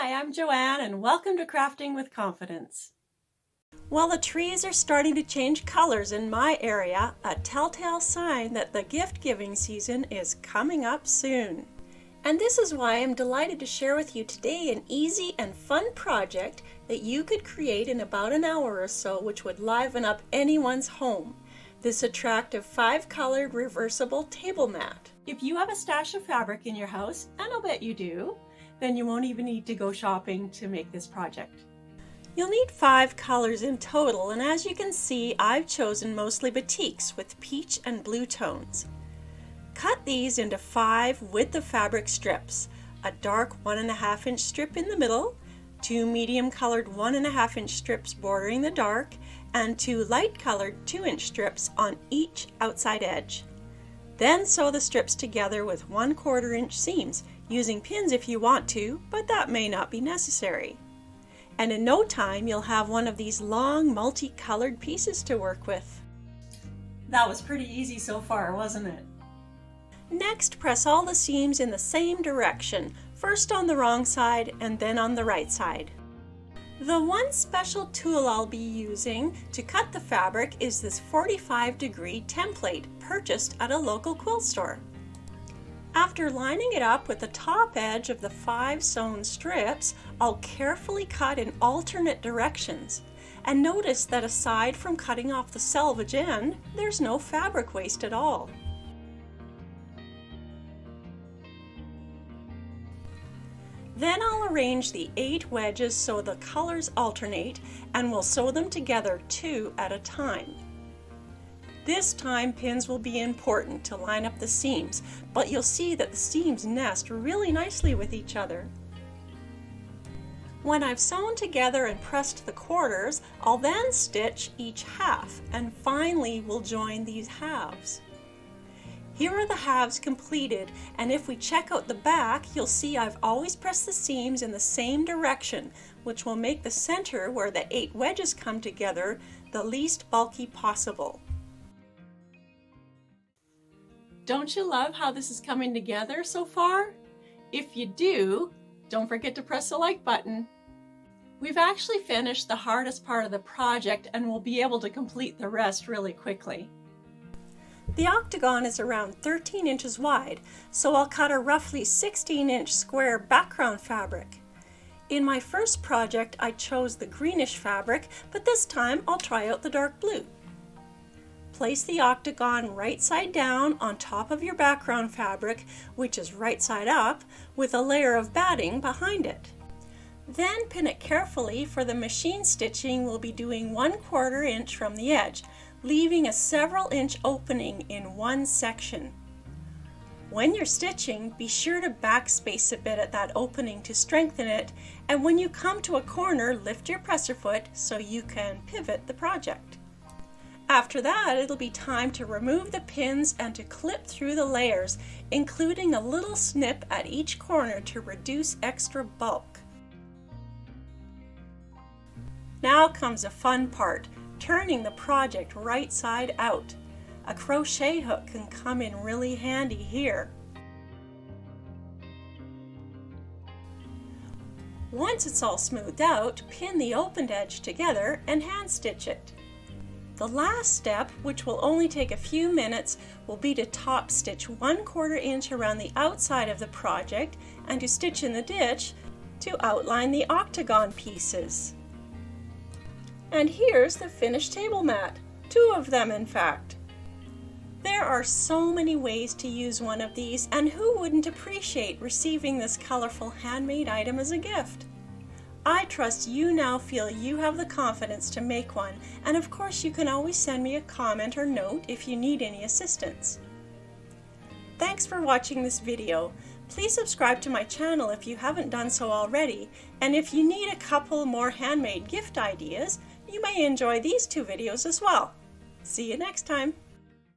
Hi, I'm Joanne and welcome to Crafting with Confidence. Well, the trees are starting to change colors in my area, a telltale sign that the gift-giving season is coming up soon. And this is why I'm delighted to share with you today an easy and fun project that you could create in about an hour or so, which would liven up anyone's home. This attractive 5-colored reversible table mat. If you have a stash of fabric in your house, and I'll bet you do, then you won't even need to go shopping to make this project. You'll need 5 colors in total, and as you can see, I've chosen mostly batiks with peach and blue tones. Cut these into 5 width of fabric strips, a dark 1.5 inch strip in the middle, 2 medium colored 1.5 inch strips bordering the dark, and 2 light colored 2 inch strips on each outside edge. Then sew the strips together with 1/4 inch seams, using pins if you want to, but that may not be necessary. And in no time you'll have one of these long multicolored pieces to work with. That was pretty easy so far, wasn't it? Next, press all the seams in the same direction, first on the wrong side and then on the right side. The one special tool I'll be using to cut the fabric is this 45-degree template purchased at a local quilt store. After lining it up with the top edge of the 5 sewn strips, I'll carefully cut in alternate directions. And notice that aside from cutting off the selvage end, there's no fabric waste at all. Then I'll arrange the 8 wedges so the colors alternate, and we'll sew them together 2 at a time. This time pins will be important to line up the seams, but you'll see that the seams nest really nicely with each other. When I've sewn together and pressed the quarters, I'll then stitch each half, and finally we'll join these halves. Here are the halves completed, and if we check out the back, you'll see I've always pressed the seams in the same direction, which will make the center where the 8 wedges come together the least bulky possible. Don't you love how this is coming together so far? If you do, don't forget to press the like button. We've actually finished the hardest part of the project and we'll be able to complete the rest really quickly. The octagon is around 13 inches wide, so I'll cut a roughly 16-inch square background fabric. In my first project, I chose the greenish fabric, but this time I'll try out the dark blue. Place the octagon right side down on top of your background fabric, which is right side up, with a layer of batting behind it. Then pin it carefully, for the machine stitching we'll be doing 1/4 inch from the edge, leaving a several inch opening in one section. When you're stitching, be sure to backspace a bit at that opening to strengthen it, and when you come to a corner, lift your presser foot so you can pivot the project. After that, it'll be time to remove the pins and to clip through the layers, including a little snip at each corner to reduce extra bulk. Now comes a fun part, turning the project right side out. A crochet hook can come in really handy here. Once it's all smoothed out, pin the opened edge together and hand stitch it. The last step, which will only take a few minutes, will be to top stitch 1/4 inch around the outside of the project and to stitch in the ditch to outline the octagon pieces. And here's the finished table mat, 2 of them in fact. There are so many ways to use one of these, and who wouldn't appreciate receiving this colorful handmade item as a gift? I trust you now feel you have the confidence to make one, and of course you can always send me a comment or note if you need any assistance. Thanks for watching this video. Please subscribe to my channel if you haven't done so already, and if you need a couple more handmade gift ideas, you may enjoy these 2 videos as well. See you next time.